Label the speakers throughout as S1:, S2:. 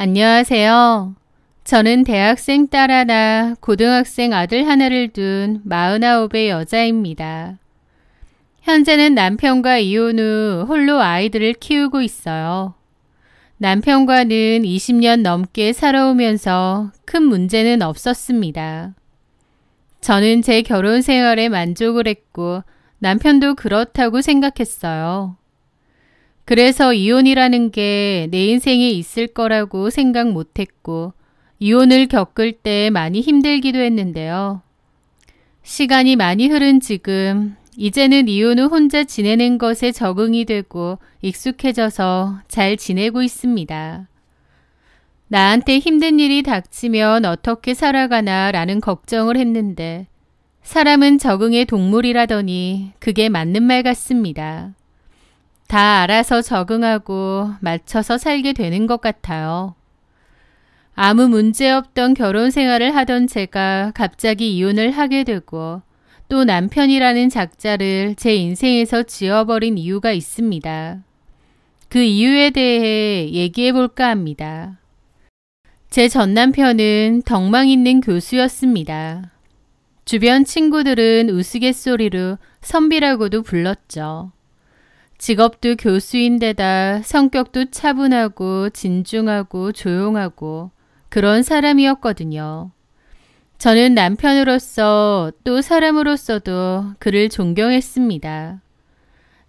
S1: 안녕하세요. 저는 대학생 딸 하나, 고등학생 아들 하나를 둔 49의 여자입니다. 현재는 남편과 이혼 후 홀로 아이들을 키우고 있어요. 남편과는 20년 넘게 살아오면서 큰 문제는 없었습니다. 저는 제 결혼 생활에 만족을 했고 남편도 그렇다고 생각했어요. 그래서 이혼이라는 게 내 인생에 있을 거라고 생각 못했고 이혼을 겪을 때 많이 힘들기도 했는데요. 시간이 많이 흐른 지금 이제는 이혼 후 혼자 지내는 것에 적응이 되고 익숙해져서 잘 지내고 있습니다. 나한테 힘든 일이 닥치면 어떻게 살아가나 라는 걱정을 했는데 사람은 적응의 동물이라더니 그게 맞는 말 같습니다. 다 알아서 적응하고 맞춰서 살게 되는 것 같아요. 아무 문제 없던 결혼 생활을 하던 제가 갑자기 이혼을 하게 되고 또 남편이라는 작자를 제 인생에서 지워버린 이유가 있습니다. 그 이유에 대해 얘기해 볼까 합니다. 제 전 남편은 덕망 있는 교수였습니다. 주변 친구들은 우스갯소리로 선비라고도 불렀죠. 직업도 교수인데다 성격도 차분하고 진중하고 조용하고 그런 사람이었거든요. 저는 남편으로서 또 사람으로서도 그를 존경했습니다.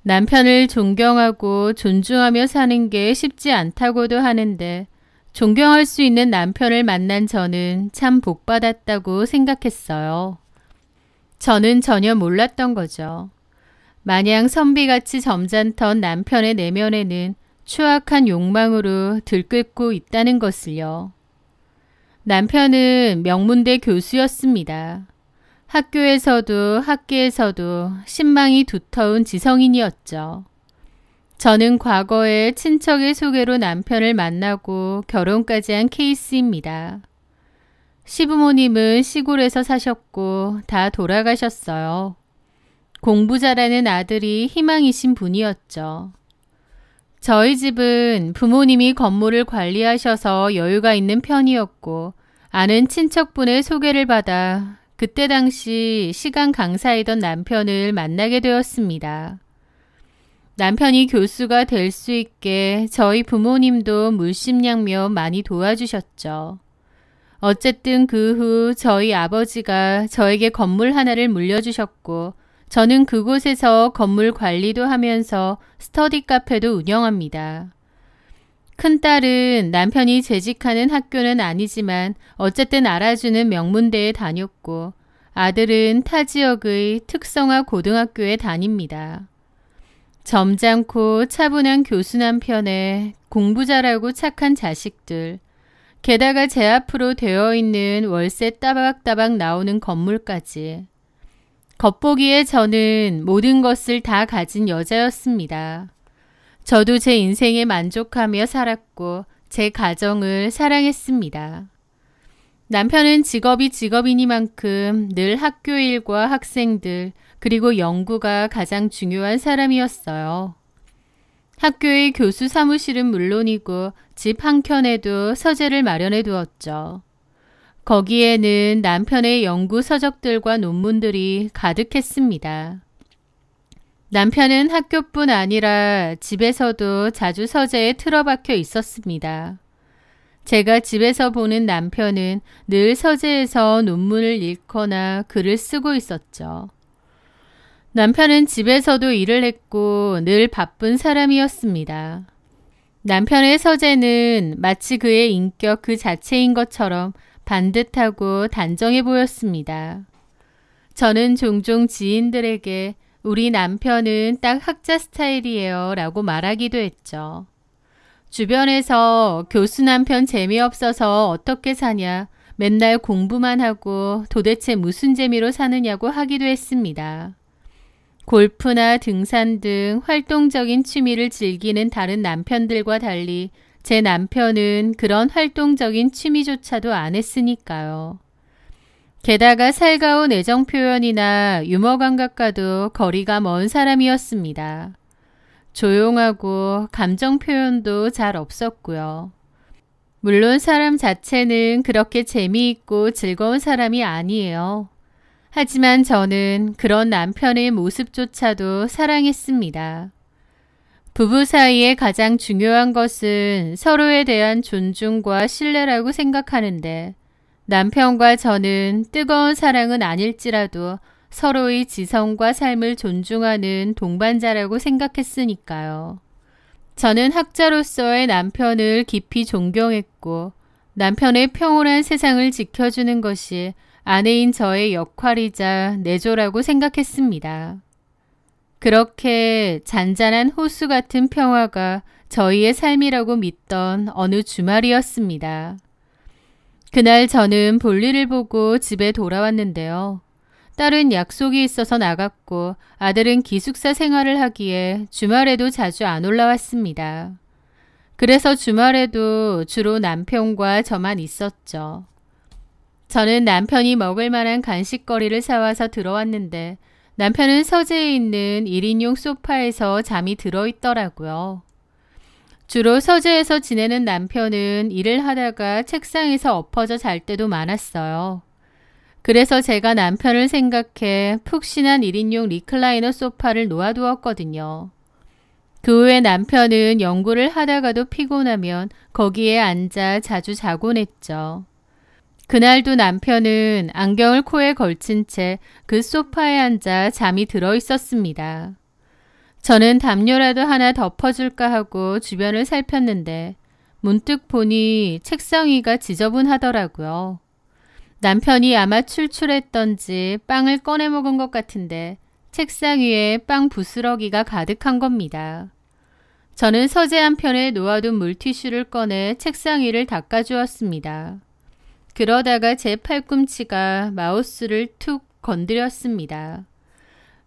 S1: 남편을 존경하고 존중하며 사는 게 쉽지 않다고도 하는데 존경할 수 있는 남편을 만난 저는 참 복받았다고 생각했어요. 저는 전혀 몰랐던 거죠. 마냥 선비같이 점잖던 남편의 내면에는 추악한 욕망으로 들끓고 있다는 것을요. 남편은 명문대 교수였습니다. 학교에서도 학계에서도 신망이 두터운 지성인이었죠. 저는 과거에 친척의 소개로 남편을 만나고 결혼까지 한 케이스입니다. 시부모님은 시골에서 사셨고 다 돌아가셨어요. 공부 잘하는 아들이 희망이신 분이었죠. 저희 집은 부모님이 건물을 관리하셔서 여유가 있는 편이었고 아는 친척분의 소개를 받아 그때 당시 시간 강사이던 남편을 만나게 되었습니다. 남편이 교수가 될 수 있게 저희 부모님도 물심양면 많이 도와주셨죠. 어쨌든 그 후 저희 아버지가 저에게 건물 하나를 물려주셨고 저는 그곳에서 건물 관리도 하면서 스터디 카페도 운영합니다. 큰딸은 남편이 재직하는 학교는 아니지만 어쨌든 알아주는 명문대에 다녔고 아들은 타 지역의 특성화 고등학교에 다닙니다. 점잖고 차분한 교수 남편에 공부 잘하고 착한 자식들, 게다가 제 앞으로 되어 있는 월세 따박따박 나오는 건물까지. 겉보기에 저는 모든 것을 다 가진 여자였습니다. 저도 제 인생에 만족하며 살았고 제 가정을 사랑했습니다. 남편은 직업이 직업이니만큼 늘 학교 일과 학생들 그리고 연구가 가장 중요한 사람이었어요. 학교의 교수 사무실은 물론이고 집 한켠에도 서재를 마련해 두었죠. 거기에는 남편의 연구 서적들과 논문들이 가득했습니다. 남편은 학교뿐 아니라 집에서도 자주 서재에 틀어박혀 있었습니다. 제가 집에서 보는 남편은 늘 서재에서 논문을 읽거나 글을 쓰고 있었죠. 남편은 집에서도 일을 했고 늘 바쁜 사람이었습니다. 남편의 서재는 마치 그의 인격 그 자체인 것처럼 반듯하고 단정해 보였습니다. 저는 종종 지인들에게 우리 남편은 딱 학자 스타일이에요 라고 말하기도 했죠. 주변에서 교수 남편 재미없어서 어떻게 사냐, 맨날 공부만 하고 도대체 무슨 재미로 사느냐고 하기도 했습니다. 골프나 등산 등 활동적인 취미를 즐기는 다른 남편들과 달리 제 남편은 그런 활동적인 취미조차도 안 했으니까요. 게다가 살가운 애정 표현이나 유머 감각과도 거리가 먼 사람이었습니다. 조용하고 감정 표현도 잘 없었고요. 물론 사람 자체는 그렇게 재미있고 즐거운 사람이 아니에요. 하지만 저는 그런 남편의 모습조차도 사랑했습니다. 부부 사이에 가장 중요한 것은 서로에 대한 존중과 신뢰라고 생각하는데 남편과 저는 뜨거운 사랑은 아닐지라도 서로의 지성과 삶을 존중하는 동반자라고 생각했으니까요. 저는 학자로서의 남편을 깊이 존경했고 남편의 평온한 세상을 지켜주는 것이 아내인 저의 역할이자 내조라고 생각했습니다. 그렇게 잔잔한 호수 같은 평화가 저희의 삶이라고 믿던 어느 주말이었습니다. 그날 저는 볼일을 보고 집에 돌아왔는데요. 딸은 약속이 있어서 나갔고 아들은 기숙사 생활을 하기에 주말에도 자주 안 올라왔습니다. 그래서 주말에도 주로 남편과 저만 있었죠. 저는 남편이 먹을 만한 간식거리를 사와서 들어왔는데 남편은 서재에 있는 1인용 소파에서 잠이 들어있더라고요. 주로 서재에서 지내는 남편은 일을 하다가 책상에서 엎어져 잘 때도 많았어요. 그래서 제가 남편을 생각해 푹신한 1인용 리클라이너 소파를 놓아두었거든요. 그 후에 남편은 연구를 하다가도 피곤하면 거기에 앉아 자주 자곤 했죠. 그날도 남편은 안경을 코에 걸친 채 그 소파에 앉아 잠이 들어 있었습니다. 저는 담요라도 하나 덮어줄까 하고 주변을 살폈는데 문득 보니 책상 위가 지저분하더라고요. 남편이 아마 출출했던지 빵을 꺼내 먹은 것 같은데 책상 위에 빵 부스러기가 가득한 겁니다. 저는 서재 한편에 놓아둔 물티슈를 꺼내 책상 위를 닦아주었습니다. 그러다가 제 팔꿈치가 마우스를 툭 건드렸습니다.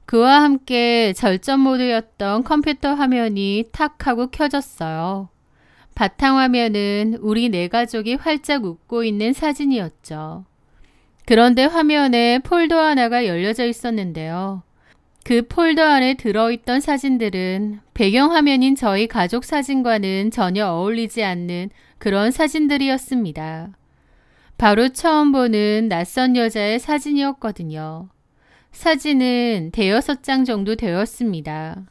S1: 그와 함께 절전 모드였던 컴퓨터 화면이 탁 하고 켜졌어요. 바탕화면은 우리 네 가족이 활짝 웃고 있는 사진이었죠. 그런데 화면에 폴더 하나가 열려져 있었는데요. 그 폴더 안에 들어있던 사진들은 배경화면인 저희 가족 사진과는 전혀 어울리지 않는 그런 사진들이었습니다. 바로 처음 보는 낯선 여자의 사진이었거든요. 사진은 5-6장 정도 되었습니다.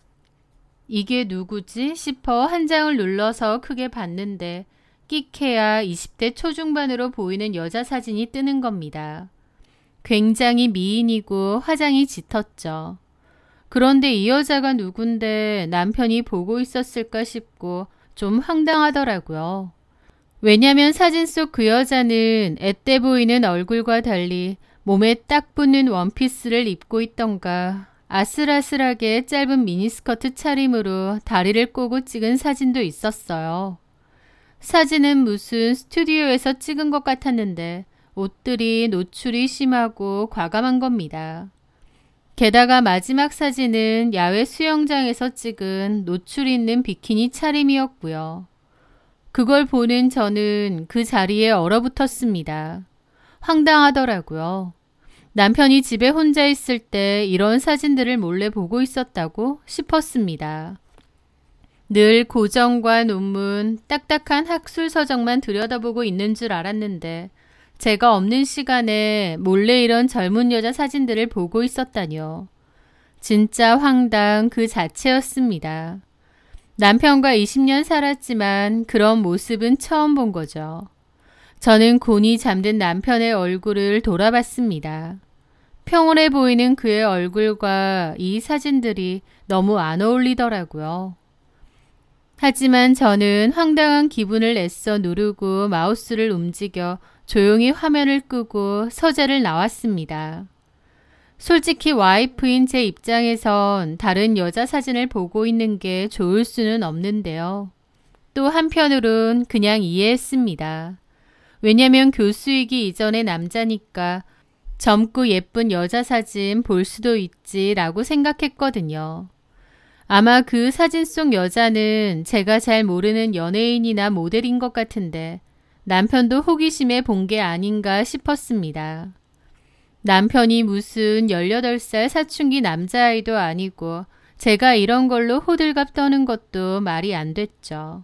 S1: 이게 누구지 싶어 한 장을 눌러서 크게 봤는데 끼케야 20대 초중반으로 보이는 여자 사진이 뜨는 겁니다. 굉장히 미인이고 화장이 짙었죠. 그런데 이 여자가 누군데 남편이 보고 있었을까 싶고 좀 황당하더라고요. 왜냐면 사진 속 그 여자는 앳돼 보이는 얼굴과 달리 몸에 딱 붙는 원피스를 입고 있던가 아슬아슬하게 짧은 미니스커트 차림으로 다리를 꼬고 찍은 사진도 있었어요. 사진은 무슨 스튜디오에서 찍은 것 같았는데 옷들이 노출이 심하고 과감한 겁니다. 게다가 마지막 사진은 야외 수영장에서 찍은 노출 있는 비키니 차림이었고요. 그걸 보는 저는 그 자리에 얼어붙었습니다. 황당하더라고요. 남편이 집에 혼자 있을 때 이런 사진들을 몰래 보고 있었다고 싶었습니다. 늘 고전과 논문, 딱딱한 학술 서적만 들여다보고 있는 줄 알았는데 제가 없는 시간에 몰래 이런 젊은 여자 사진들을 보고 있었다뇨. 진짜 황당 그 자체였습니다. 남편과 20년 살았지만 그런 모습은 처음 본 거죠. 저는 곤히 잠든 남편의 얼굴을 돌아봤습니다. 평온해 보이는 그의 얼굴과 이 사진들이 너무 안 어울리더라고요. 하지만 저는 황당한 기분을 애써 누르고 마우스를 움직여 조용히 화면을 끄고 서재를 나왔습니다. 솔직히 와이프인 제 입장에선 다른 여자 사진을 보고 있는 게 좋을 수는 없는데요. 또 한편으론 그냥 이해했습니다. 왜냐면 교수이기 이전의 남자니까 젊고 예쁜 여자 사진 볼 수도 있지라고 생각했거든요. 아마 그 사진 속 여자는 제가 잘 모르는 연예인이나 모델인 것 같은데 남편도 호기심에 본 게 아닌가 싶었습니다. 남편이 무슨 18살 사춘기 남자아이도 아니고 제가 이런 걸로 호들갑 떠는 것도 말이 안 됐죠.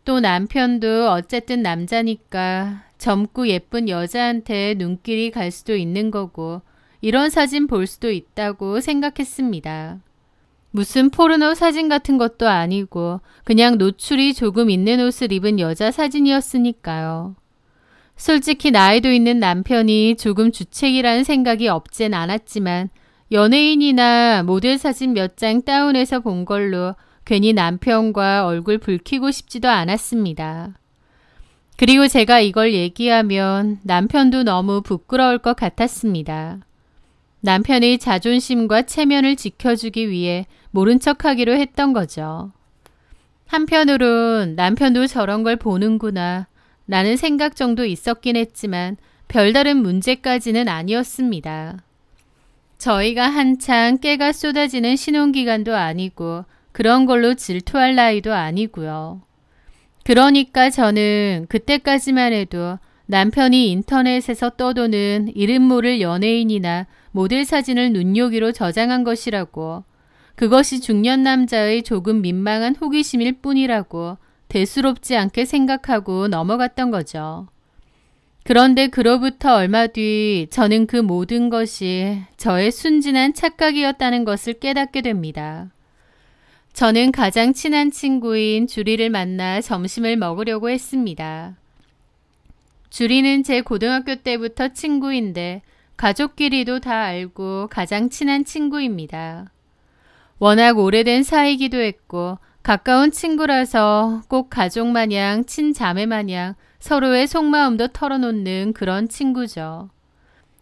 S1: 또 남편도 어쨌든 남자니까 젊고 예쁜 여자한테 눈길이 갈 수도 있는 거고 이런 사진 볼 수도 있다고 생각했습니다. 무슨 포르노 사진 같은 것도 아니고 그냥 노출이 조금 있는 옷을 입은 여자 사진이었으니까요. 솔직히 나이도 있는 남편이 조금 주책이라는 생각이 없진 않았지만 연예인이나 모델 사진 몇 장 다운해서 본 걸로 괜히 남편과 얼굴 붉히고 싶지도 않았습니다. 그리고 제가 이걸 얘기하면 남편도 너무 부끄러울 것 같았습니다. 남편의 자존심과 체면을 지켜주기 위해 모른 척하기로 했던 거죠. 한편으론 남편도 저런 걸 보는구나 라는 생각 정도 있었긴 했지만 별다른 문제까지는 아니었습니다. 저희가 한창 깨가 쏟아지는 신혼기간도 아니고 그런 걸로 질투할 나이도 아니고요. 그러니까 저는 그때까지만 해도 남편이 인터넷에서 떠도는 이름 모를 연예인이나 모델 사진을 눈요기로 저장한 것이라고, 그것이 중년 남자의 조금 민망한 호기심일 뿐이라고 대수롭지 않게 생각하고 넘어갔던 거죠. 그런데 그로부터 얼마 뒤 저는 그 모든 것이 저의 순진한 착각이었다는 것을 깨닫게 됩니다. 저는 가장 친한 친구인 주리를 만나 점심을 먹으려고 했습니다. 주리는 제 고등학교 때부터 친구인데 가족끼리도 다 알고 가장 친한 친구입니다. 워낙 오래된 사이기도 했고 가까운 친구라서 꼭 가족 마냥 친자매 마냥 서로의 속마음도 털어놓는 그런 친구죠.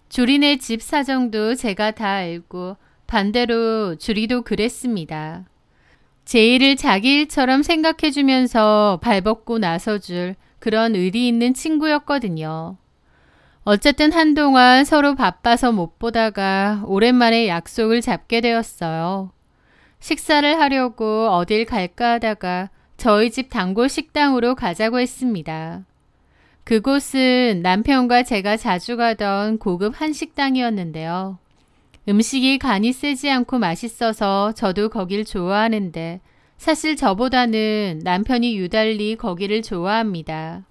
S1: 주리네 집 사정도 제가 다 알고 반대로 주리도 그랬습니다. 제 일을 자기 일처럼 생각해주면서 발벗고 나서줄 그런 의리 있는 친구였거든요. 어쨌든 한동안 서로 바빠서 못 보다가 오랜만에 약속을 잡게 되었어요. 식사를 하려고 어딜 갈까 하다가 저희 집 단골 식당으로 가자고 했습니다. 그곳은 남편과 제가 자주 가던 고급 한식당이었는데요. 음식이 간이 세지 않고 맛있어서 저도 거길 좋아하는데 사실 저보다는 남편이 유달리 거기를 좋아합니다.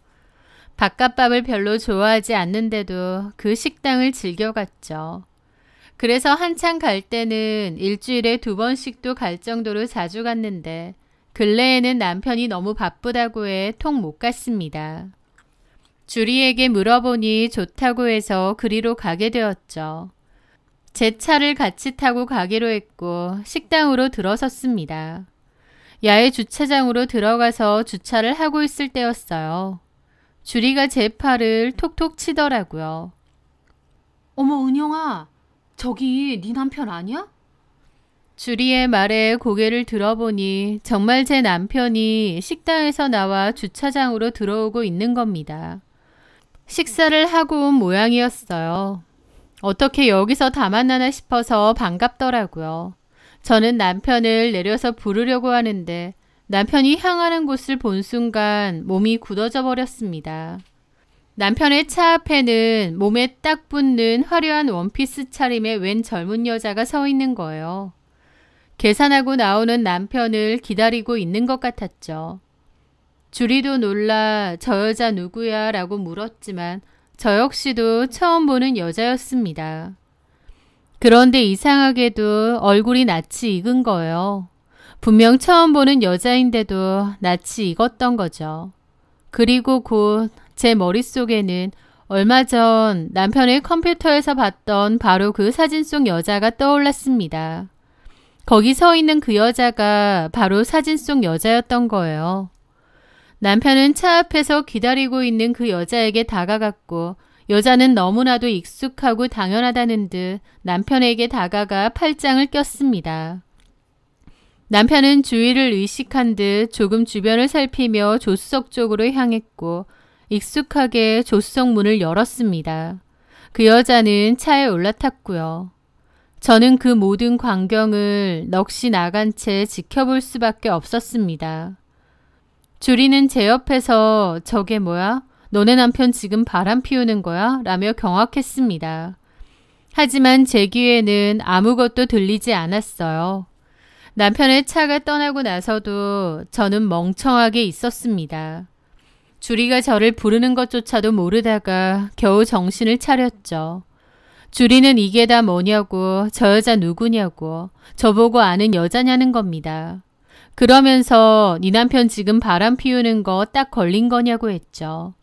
S1: 바깥밥을 별로 좋아하지 않는데도 그 식당을 즐겨갔죠. 그래서 한참 갈 때는 일주일에 2번씩도 갈 정도로 자주 갔는데 근래에는 남편이 너무 바쁘다고 해 통 못 갔습니다. 주리에게 물어보니 좋다고 해서 그리로 가게 되었죠. 제 차를 같이 타고 가기로 했고 식당으로 들어섰습니다. 야외 주차장으로 들어가서 주차를 하고 있을 때였어요. 주리가 제 팔을 톡톡 치더라고요. 어머 은영아, 저기 네 남편 아니야? 주리의 말에 고개를 들어보니 정말 제 남편이 식당에서 나와 주차장으로 들어오고 있는 겁니다. 식사를 하고 온 모양이었어요. 어떻게 여기서 다 만나나 싶어서 반갑더라고요. 저는 남편을 내려서 부르려고 하는데 남편이 향하는 곳을 본 순간 몸이 굳어져 버렸습니다. 남편의 차 앞에는 몸에 딱 붙는 화려한 원피스 차림의 웬 젊은 여자가 서 있는 거예요. 계산하고 나오는 남편을 기다리고 있는 것 같았죠. 주리도 놀라 저 여자 누구야 라고 물었지만 저 역시도 처음 보는 여자였습니다. 그런데 이상하게도 얼굴이 낯이 익은 거예요. 분명 처음 보는 여자인데도 낯이 익었던 거죠. 그리고 곧 제 머릿속에는 얼마 전 남편의 컴퓨터에서 봤던 바로 그 사진 속 여자가 떠올랐습니다. 거기 서 있는 그 여자가 바로 사진 속 여자였던 거예요. 남편은 차 앞에서 기다리고 있는 그 여자에게 다가갔고 여자는 너무나도 익숙하고 당연하다는 듯 남편에게 다가가 팔짱을 꼈습니다. 남편은 주위를 의식한 듯 조금 주변을 살피며 조수석 쪽으로 향했고 익숙하게 조수석 문을 열었습니다. 그 여자는 차에 올라탔고요. 저는 그 모든 광경을 넋이 나간 채 지켜볼 수밖에 없었습니다. 주리는 제 옆에서 저게 뭐야? 너네 남편 지금 바람 피우는 거야? 라며 경악했습니다. 하지만 제 귀에는 아무것도 들리지 않았어요. 남편의 차가 떠나고 나서도 저는 멍청하게 있었습니다. 주리가 저를 부르는 것조차도 모르다가 겨우 정신을 차렸죠. 주리는 이게 다 뭐냐고, 저 여자 누구냐고, 저보고 아는 여자냐는 겁니다. 그러면서 네 남편 지금 바람 피우는 거 딱 걸린 거냐고 했죠.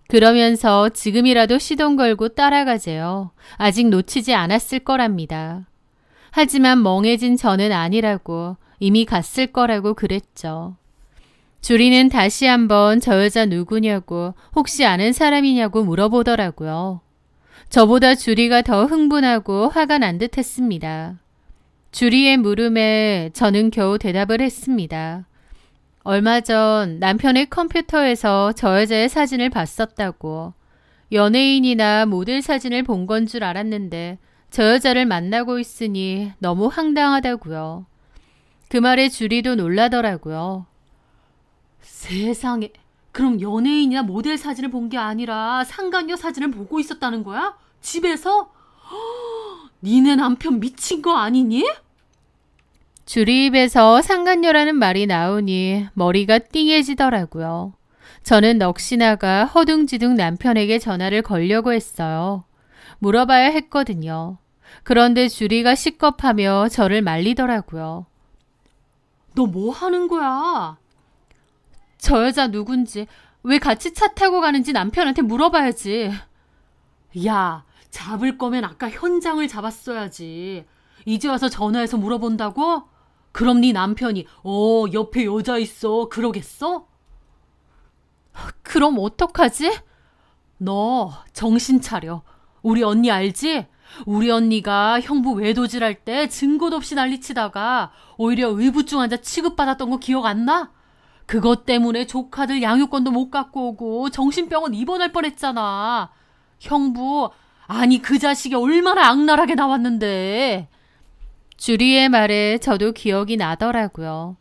S1: 그러면서 지금이라도 시동 걸고 따라가재요. 아직 놓치지 않았을 거랍니다. 하지만 멍해진 저는 아니라고, 이미 갔을 거라고 그랬죠. 주리는 다시 한번 저 여자 누구냐고, 혹시 아는 사람이냐고 물어보더라고요. 저보다 주리가 더 흥분하고 화가 난 듯 했습니다. 주리의 물음에 저는 겨우 대답을 했습니다. 얼마 전 남편의 컴퓨터에서 저 여자의 사진을 봤었다고. 연예인이나 모델 사진을 본 건 줄 알았는데 저 여자를 만나고 있으니 너무 황당하다고요. 그 말에 주리도 놀라더라고요. 세상에, 그럼 연예인이나 모델 사진을 본 게 아니라 상간녀 사진을 보고 있었다는 거야? 집에서? 니네 남편 미친 거 아니니? 주리 입에서 상간녀라는 말이 나오니 머리가 띵해지더라고요. 저는 넋이나가 허둥지둥 남편에게 전화를 걸려고 했어요. 물어봐야 했거든요. 그런데 주리가 식겁하며 저를 말리더라고요. 너 뭐 하는 거야? 저 여자 누군지, 왜 같이 차 타고 가는지 남편한테 물어봐야지. 야, 잡을 거면 아까 현장을 잡았어야지. 이제 와서 전화해서 물어본다고? 그럼 네 남편이 옆에 여자 있어 그러겠어? 그럼 어떡하지? 너 정신 차려. 우리 언니 알지? 우리 언니가 형부 외도질할 때 증거도 없이 난리치다가 오히려 의부증환자 취급받았던 거 기억 안 나? 그것 때문에 조카들 양육권도 못 갖고 오고 정신병원 입원할 뻔했잖아. 형부, 아니 그 자식이 얼마나 악랄하게 나왔는데. 주리의 말에 저도 기억이 나더라고요.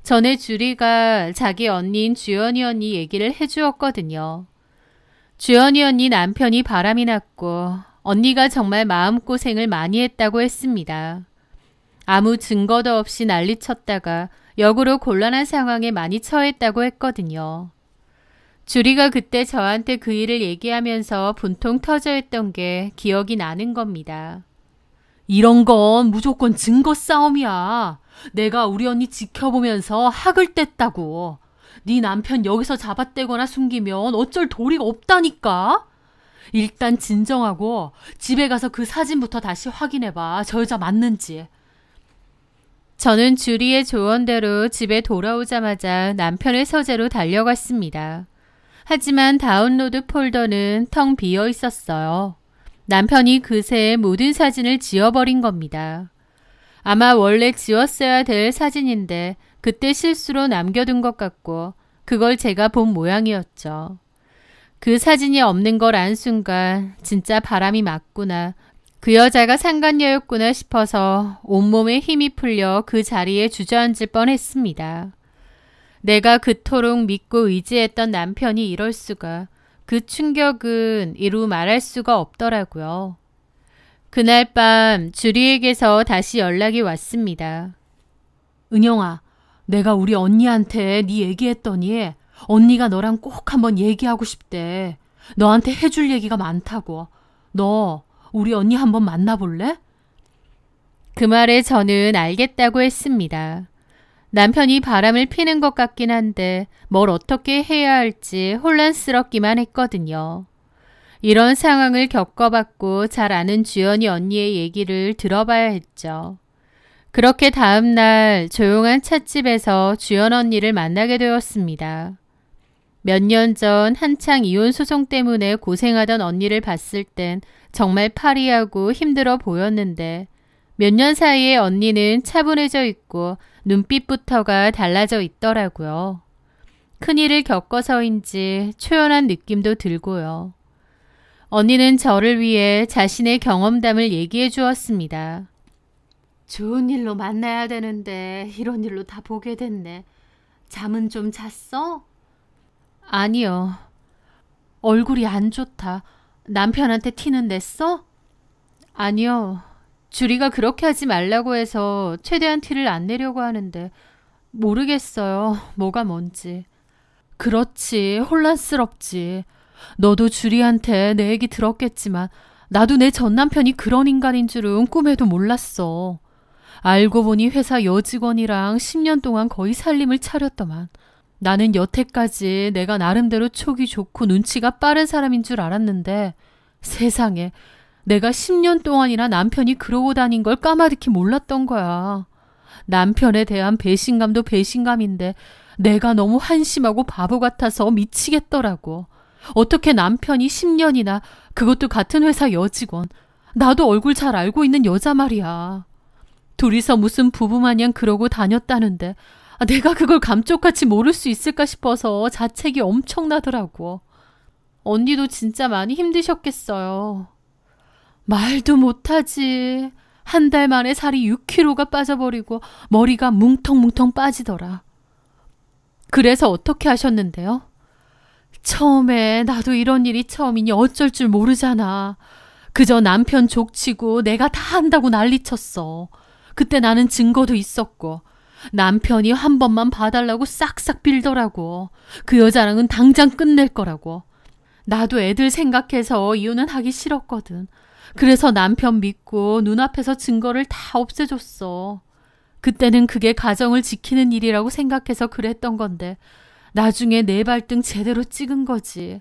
S1: 전에 주리가 자기 언니인 주연이 언니 얘기를 해주었거든요. 주연이 언니 남편이 바람이 났고 언니가 정말 마음고생을 많이 했다고 했습니다. 아무 증거도 없이 난리쳤다가 역으로 곤란한 상황에 많이 처했다고 했거든요. 주리가 그때 저한테 그 일을 얘기하면서 분통 터져 했던 게 기억이 나는 겁니다. 이런 건 무조건 증거 싸움이야. 내가 우리 언니 지켜보면서 학을 뗐다고. 네 남편 여기서 잡아떼거나 숨기면 어쩔 도리가 없다니까. 일단 진정하고 집에 가서 그 사진부터 다시 확인해봐. 저 여자 맞는지. 저는 주리의 조언대로 집에 돌아오자마자 남편의 서재로 달려갔습니다. 하지만 다운로드 폴더는 텅 비어 있었어요. 남편이 그새 모든 사진을 지워버린 겁니다. 아마 원래 지웠어야 될 사진인데 그때 실수로 남겨둔 것 같고 그걸 제가 본 모양이었죠. 그 사진이 없는 걸 안 순간 진짜 바람이 맞구나. 그 여자가 상간녀였구나 싶어서 온몸에 힘이 풀려 그 자리에 주저앉을 뻔했습니다. 내가 그토록 믿고 의지했던 남편이 이럴 수가. 그 충격은 이루 말할 수가 없더라고요. 그날 밤 주리에게서 다시 연락이 왔습니다. 은영아, 내가 우리 언니한테 네 얘기했더니 언니가 너랑 꼭 한번 얘기하고 싶대. 너한테 해줄 얘기가 많다고. 너 우리 언니 한번 만나볼래? 그 말에 저는 알겠다고 했습니다. 남편이 바람을 피는 것 같긴 한데 뭘 어떻게 해야 할지 혼란스럽기만 했거든요. 이런 상황을 겪어봤고 잘 아는 주연이 언니의 얘기를 들어봐야 했죠. 그렇게 다음 날 조용한 찻집에서 주연 언니를 만나게 되었습니다. 몇 년 전 한창 이혼 소송 때문에 고생하던 언니를 봤을 땐 정말 파리하고 힘들어 보였는데 몇 년 사이에 언니는 차분해져 있고 눈빛부터가 달라져 있더라고요. 큰일을 겪어서인지 초연한 느낌도 들고요. 언니는 저를 위해 자신의 경험담을 얘기해 주었습니다. 좋은 일로 만나야 되는데 이런 일로 다 보게 됐네. 잠은 좀 잤어? 아니요. 얼굴이 안 좋다. 남편한테 티는 냈어? 아니요. 주리가 그렇게 하지 말라고 해서 최대한 티를 안 내려고 하는데 모르겠어요. 뭐가 뭔지. 그렇지. 혼란스럽지. 너도 주리한테 내 얘기 들었겠지만 나도 내 전남편이 그런 인간인 줄은 꿈에도 몰랐어. 알고 보니 회사 여직원이랑 10년 동안 거의 살림을 차렸더만. 나는 여태까지 내가 나름대로 촉이 좋고 눈치가 빠른 사람인 줄 알았는데 세상에 내가 10년 동안이나 남편이 그러고 다닌 걸 까마득히 몰랐던 거야. 남편에 대한 배신감도 배신감인데 내가 너무 한심하고 바보 같아서 미치겠더라고. 어떻게 남편이 10년이나 그것도 같은 회사 여직원. 나도 얼굴 잘 알고 있는 여자 말이야. 둘이서 무슨 부부마냥 그러고 다녔다는데 내가 그걸 감쪽같이 모를 수 있을까 싶어서 자책이 엄청나더라고. 언니도 진짜 많이 힘드셨겠어요. 말도 못하지. 한 달 만에 살이 6kg가 빠져버리고 머리가 뭉텅뭉텅 빠지더라. 그래서 어떻게 하셨는데요? 처음에 나도 이런 일이 처음이니 어쩔 줄 모르잖아. 그저 남편 족치고 내가 다 한다고 난리쳤어. 그때 나는 증거도 있었고 남편이 한 번만 봐달라고 싹싹 빌더라고. 그 여자랑은 당장 끝낼 거라고. 나도 애들 생각해서 이혼은 하기 싫었거든. 그래서 남편 믿고 눈앞에서 증거를 다 없애줬어. 그때는 그게 가정을 지키는 일이라고 생각해서 그랬던 건데 나중에 내 발등 제대로 찍은 거지.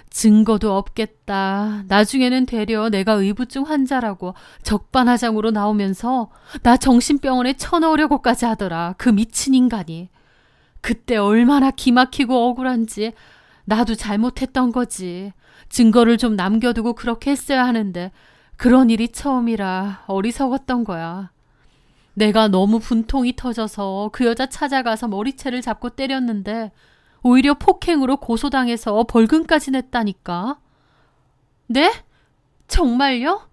S1: 증거도 없겠다. 나중에는 되려 내가 의부증 환자라고 적반하장으로 나오면서 나 정신병원에 쳐넣으려고까지 하더라. 그 미친 인간이. 그때 얼마나 기막히고 억울한지. 나도 잘못했던 거지. 증거를 좀 남겨두고 그렇게 했어야 하는데 그런 일이 처음이라 어리석었던 거야. 내가 너무 분통이 터져서 그 여자 찾아가서 머리채를 잡고 때렸는데 오히려 폭행으로 고소당해서 벌금까지 냈다니까. 네? 정말요?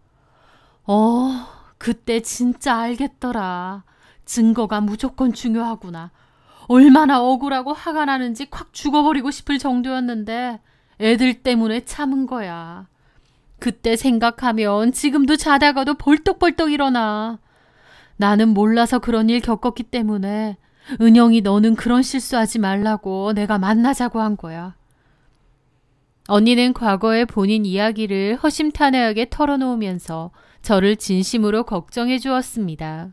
S1: 그때 진짜 알겠더라. 증거가 무조건 중요하구나. 얼마나 억울하고 화가 나는지 콱 죽어버리고 싶을 정도였는데 애들 때문에 참은 거야. 그때 생각하면 지금도 자다가도 벌떡벌떡 일어나. 나는 몰라서 그런 일 겪었기 때문에 은영이 너는 그런 실수하지 말라고 내가 만나자고 한 거야. 언니는 과거의 본인 이야기를 허심탄회하게 털어놓으면서 저를 진심으로 걱정해 주었습니다.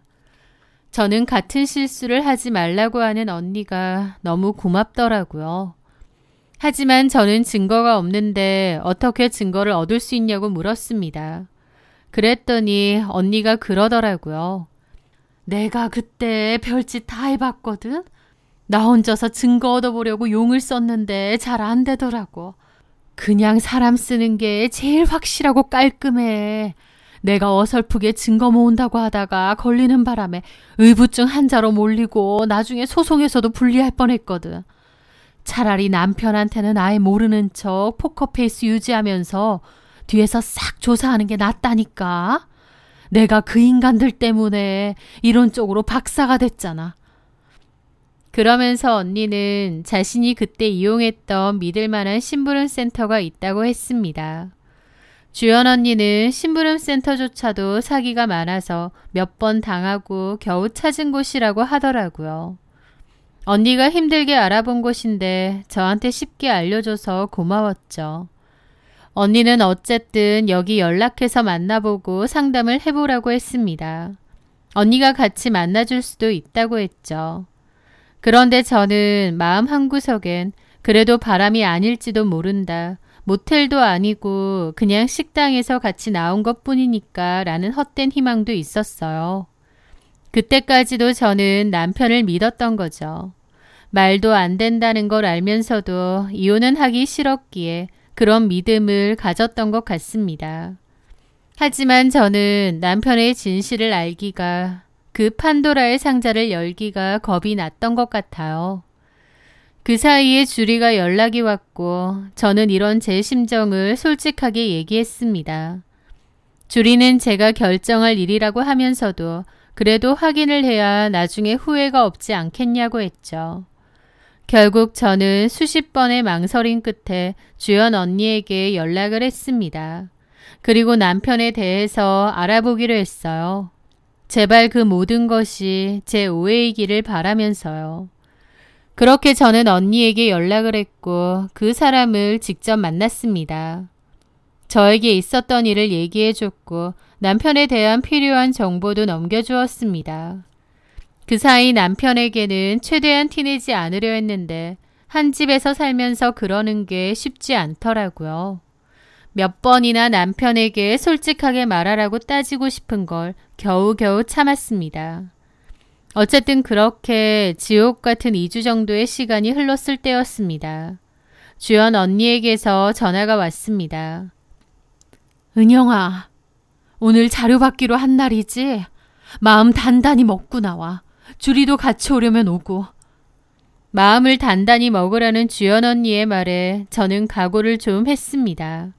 S1: 저는 같은 실수를 하지 말라고 하는 언니가 너무 고맙더라고요. 하지만 저는 증거가 없는데 어떻게 증거를 얻을 수 있냐고 물었습니다. 그랬더니 언니가 그러더라고요. 내가 그때 별짓 다 해봤거든. 나 혼자서 증거 얻어보려고 용을 썼는데 잘 안 되더라고. 그냥 사람 쓰는 게 제일 확실하고 깔끔해. 내가 어설프게 증거 모은다고 하다가 걸리는 바람에 의부증 환자로 몰리고 나중에 소송에서도 불리할 뻔했거든. 차라리 남편한테는 아예 모르는 척 포커페이스 유지하면서 뒤에서 싹 조사하는 게 낫다니까. 내가 그 인간들 때문에 이런 쪽으로 박사가 됐잖아. 그러면서 언니는 자신이 그때 이용했던 믿을 만한 심부름 센터가 있다고 했습니다. 주연 언니는 심부름 센터조차도 사기가 많아서 몇 번 당하고 겨우 찾은 곳이라고 하더라고요. 언니가 힘들게 알아본 곳인데 저한테 쉽게 알려줘서 고마웠죠. 언니는 어쨌든 여기 연락해서 만나보고 상담을 해보라고 했습니다. 언니가 같이 만나줄 수도 있다고 했죠. 그런데 저는 마음 한구석엔 그래도 바람이 아닐지도 모른다. 모텔도 아니고 그냥 식당에서 같이 나온 것뿐이니까 라는 헛된 희망도 있었어요. 그때까지도 저는 남편을 믿었던 거죠. 말도 안 된다는 걸 알면서도 이혼은 하기 싫었기에 그런 믿음을 가졌던 것 같습니다. 하지만 저는 남편의 진실을 알기가, 그 판도라의 상자를 열기가 겁이 났던 것 같아요. 그 사이에 주리가 연락이 왔고 저는 이런 제 심정을 솔직하게 얘기했습니다. 주리는 제가 결정할 일이라고 하면서도 그래도 확인을 해야 나중에 후회가 없지 않겠냐고 했죠. 결국 저는 수십 번의 망설임 끝에 주연 언니에게 연락을 했습니다. 그리고 남편에 대해서 알아보기로 했어요. 제발 그 모든 것이 제 오해이기를 바라면서요. 그렇게 저는 언니에게 연락을 했고 그 사람을 직접 만났습니다. 저에게 있었던 일을 얘기해줬고 남편에 대한 필요한 정보도 넘겨주었습니다. 그 사이 남편에게는 최대한 티내지 않으려 했는데 한 집에서 살면서 그러는 게 쉽지 않더라고요. 몇 번이나 남편에게 솔직하게 말하라고 따지고 싶은 걸 겨우겨우 참았습니다. 어쨌든 그렇게 지옥 같은 2주 정도의 시간이 흘렀을 때였습니다. 주연 언니에게서 전화가 왔습니다. 은영아, 오늘 자료 받기로 한 날이지? 마음 단단히 먹고 나와. 주리도 같이 오려면 오고. 마음을 단단히 먹으라는 주연 언니의 말에 저는 각오를 좀 했습니다.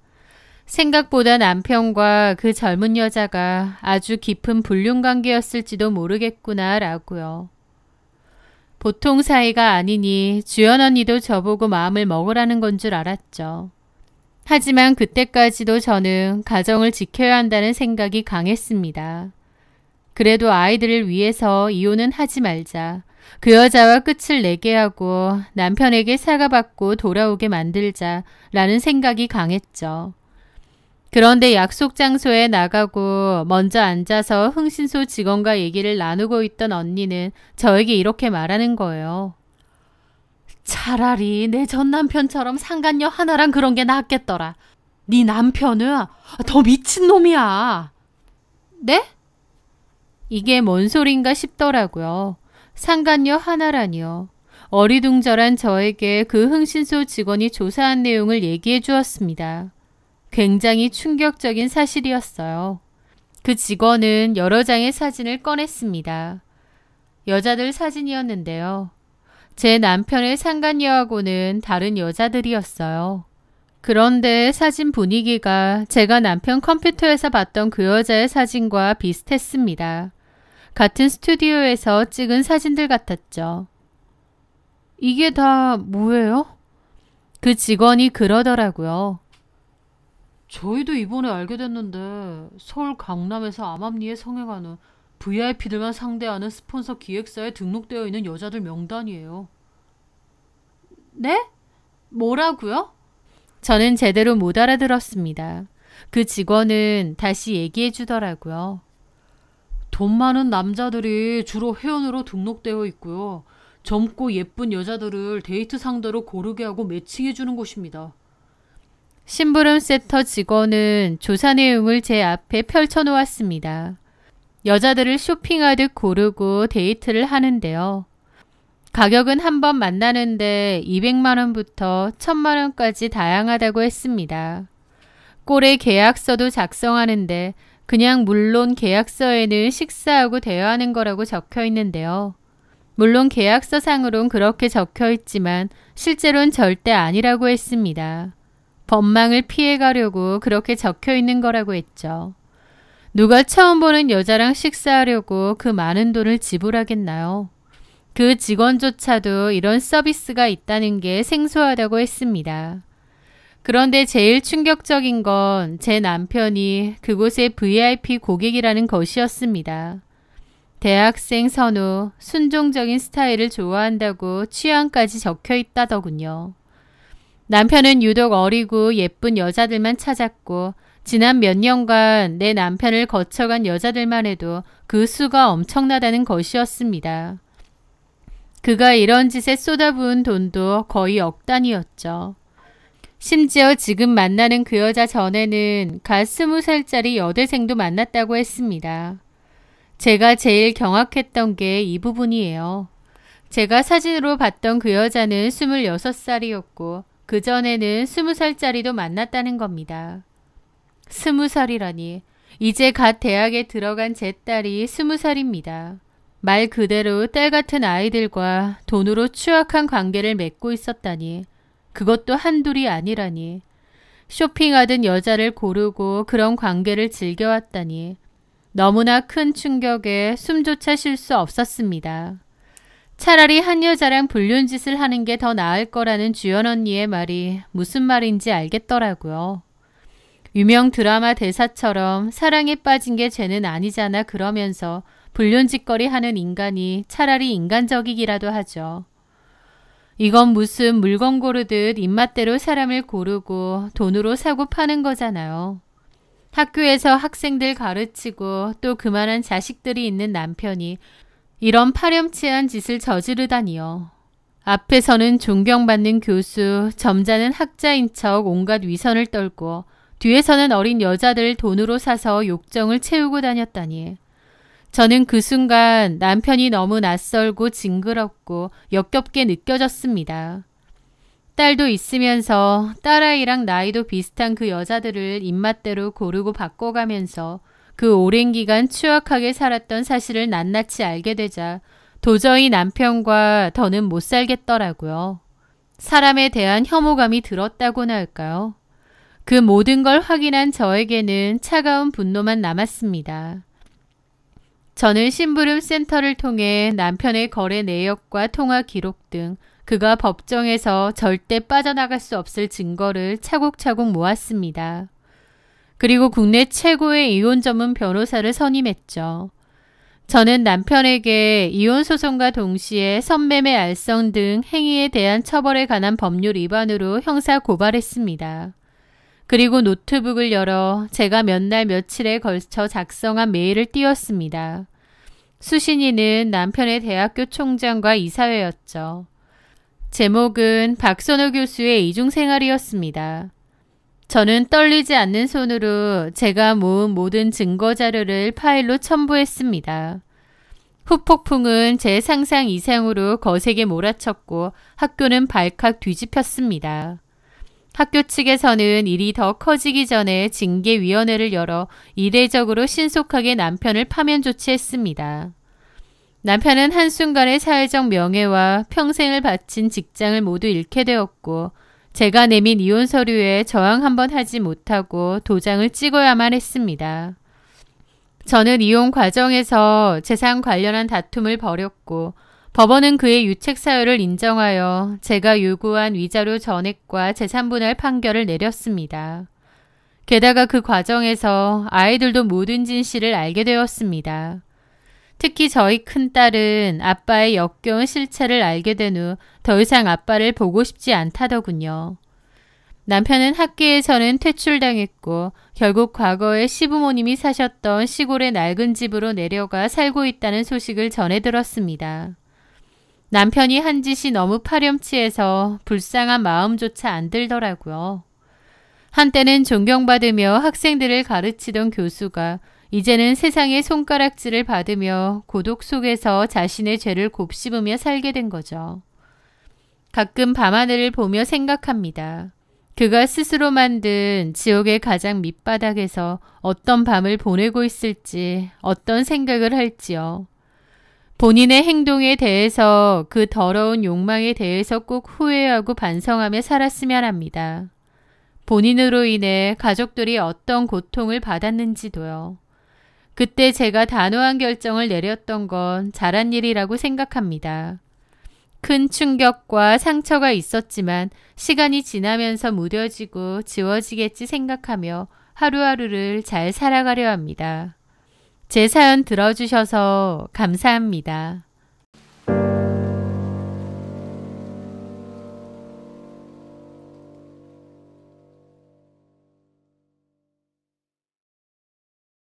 S1: 생각보다 남편과 그 젊은 여자가 아주 깊은 불륜관계였을지도 모르겠구나 라고요. 보통 사이가 아니니 주연 언니도 저보고 마음을 먹으라는 건 줄 알았죠. 하지만 그때까지도 저는 가정을 지켜야 한다는 생각이 강했습니다. 그래도 아이들을 위해서 이혼은 하지 말자. 그 여자와 끝을 내게 하고 남편에게 사과받고 돌아오게 만들자라는 생각이 강했죠. 그런데 약속 장소에 나가고 먼저 앉아서 흥신소 직원과 얘기를 나누고 있던 언니는 저에게 이렇게 말하는 거예요. 차라리 내 전 남편처럼 상간녀 하나랑 그런 게 낫겠더라. 네 남편은 더 미친놈이야. 네? 이게 뭔 소린가 싶더라고요. 상간녀 하나라니요. 어리둥절한 저에게 그 흥신소 직원이 조사한 내용을 얘기해 주었습니다. 굉장히 충격적인 사실이었어요. 그 직원은 여러 장의 사진을 꺼냈습니다. 여자들 사진이었는데요. 제 남편의 상간녀하고는 다른 여자들이었어요. 그런데 사진 분위기가 제가 남편 컴퓨터에서 봤던 그 여자의 사진과 비슷했습니다. 같은 스튜디오에서 찍은 사진들 같았죠. 이게 다 뭐예요? 그 직원이 그러더라고요. 저희도 이번에 알게 됐는데 서울 강남에서 암암리에 성행하는 VIP들만 상대하는 스폰서 기획사에 등록되어 있는 여자들 명단이에요. 네? 뭐라고요? 저는 제대로 못 알아들었습니다. 그 직원은 다시 얘기해 주더라고요. 돈 많은 남자들이 주로 회원으로 등록되어 있고요. 젊고 예쁜 여자들을 데이트 상대로 고르게 하고 매칭해 주는 곳입니다. 심부름 세터 직원은 조사 내용을 제 앞에 펼쳐놓았습니다. 여자들을 쇼핑하듯 고르고 데이트를 하는데요. 가격은 한 번 만나는데 200만 원부터 1000만 원까지 다양하다고 했습니다. 꼴의 계약서도 작성하는데 그냥 물론 계약서에는 식사하고 대화하는 거라고 적혀 있는데요. 물론 계약서상으론 그렇게 적혀 있지만 실제로는 절대 아니라고 했습니다. 법망을 피해가려고 그렇게 적혀 있는 거라고 했죠. 누가 처음 보는 여자랑 식사하려고 그 많은 돈을 지불하겠나요? 그 직원조차도 이런 서비스가 있다는 게 생소하다고 했습니다. 그런데 제일 충격적인 건 제 남편이 그곳의 VIP 고객이라는 것이었습니다. 대학생 선호, 순종적인 스타일을 좋아한다고 취향까지 적혀 있다더군요. 남편은 유독 어리고 예쁜 여자들만 찾았고 지난 몇 년간 내 남편을 거쳐간 여자들만 해도 그 수가 엄청나다는 것이었습니다. 그가 이런 짓에 쏟아부은 돈도 거의 억 단위였죠. 심지어 지금 만나는 그 여자 전에는 갓 20살짜리 여대생도 만났다고 했습니다. 제가 제일 경악했던 게 이 부분이에요. 제가 사진으로 봤던 그 여자는 26살이었고 그전에는 20살짜리도 만났다는 겁니다. 20살이라니 이제 갓 대학에 들어간 제 딸이 20살입니다. 말 그대로 딸 같은 아이들과 돈으로 추악한 관계를 맺고 있었다니 그것도 한둘이 아니라니 쇼핑하던 여자를 고르고 그런 관계를 즐겨왔다니 너무나 큰 충격에 숨조차 쉴 수 없었습니다. 차라리 한 여자랑 불륜짓을 하는 게 더 나을 거라는 주연 언니의 말이 무슨 말인지 알겠더라고요. 유명 드라마 대사처럼 사랑에 빠진 게 죄는 아니잖아 그러면서 불륜짓거리 하는 인간이 차라리 인간적이기라도 하죠. 이건 무슨 물건 고르듯 입맛대로 사람을 고르고 돈으로 사고 파는 거잖아요. 학교에서 학생들 가르치고 또 그만한 자식들이 있는 남편이 이런 파렴치한 짓을 저지르다니요. 앞에서는 존경받는 교수, 점잖은 학자인 척 온갖 위선을 떨고 뒤에서는 어린 여자들을 돈으로 사서 욕정을 채우고 다녔다니. 저는 그 순간 남편이 너무 낯설고 징그럽고 역겹게 느껴졌습니다. 딸도 있으면서 딸아이랑 나이도 비슷한 그 여자들을 입맛대로 고르고 바꿔가면서 그 오랜 기간 추악하게 살았던 사실을 낱낱이 알게 되자 도저히 남편과 더는 못 살겠더라고요. 사람에 대한 혐오감이 들었다고나 할까요? 그 모든 걸 확인한 저에게는 차가운 분노만 남았습니다. 저는 심부름 센터를 통해 남편의 거래 내역과 통화 기록 등 그가 법정에서 절대 빠져나갈 수 없을 증거를 차곡차곡 모았습니다. 그리고 국내 최고의 이혼 전문 변호사를 선임했죠. 저는 남편에게 이혼 소송과 동시에 성매매 알선 등 행위에 대한 처벌에 관한 법률 위반으로 형사 고발했습니다. 그리고 노트북을 열어 제가 몇 날 며칠에 걸쳐 작성한 메일을 띄웠습니다. 수신인은 남편의 대학교 총장과 이사회였죠. 제목은 박선호 교수의 이중생활이었습니다. 저는 떨리지 않는 손으로 제가 모은 모든 증거 자료를 파일로 첨부했습니다. 후폭풍은 제 상상 이상으로 거세게 몰아쳤고 학교는 발칵 뒤집혔습니다. 학교 측에서는 일이 더 커지기 전에 징계위원회를 열어 이례적으로 신속하게 남편을 파면 조치했습니다. 남편은 한순간에 사회적 명예와 평생을 바친 직장을 모두 잃게 되었고 제가 내민 이혼 서류에 저항 한번 하지 못하고 도장을 찍어야만 했습니다. 저는 이혼 과정에서 재산 관련한 다툼을 벌였고 법원은 그의 유책 사유를 인정하여 제가 요구한 위자료 전액과 재산 분할 판결을 내렸습니다. 게다가 그 과정에서 아이들도 모든 진실을 알게 되었습니다. 특히 저희 큰딸은 아빠의 역겨운 실체를 알게 된 후 더 이상 아빠를 보고 싶지 않다더군요. 남편은 학계에서는 퇴출당했고 결국 과거에 시부모님이 사셨던 시골의 낡은 집으로 내려가 살고 있다는 소식을 전해 들었습니다. 남편이 한 짓이 너무 파렴치해서 불쌍한 마음조차 안 들더라고요. 한때는 존경받으며 학생들을 가르치던 교수가 이제는 세상의 손가락질을 받으며 고독 속에서 자신의 죄를 곱씹으며 살게 된 거죠. 가끔 밤하늘을 보며 생각합니다. 그가 스스로 만든 지옥의 가장 밑바닥에서 어떤 밤을 보내고 있을지, 어떤 생각을 할지요. 본인의 행동에 대해서 그 더러운 욕망에 대해서 꼭 후회하고 반성하며 살았으면 합니다. 본인으로 인해 가족들이 어떤 고통을 받았는지도요. 그때 제가 단호한 결정을 내렸던 건 잘한 일이라고 생각합니다. 큰 충격과 상처가 있었지만 시간이 지나면서 무뎌지고 지워지겠지 생각하며 하루하루를 잘 살아가려 합니다. 제 사연 들어주셔서 감사합니다.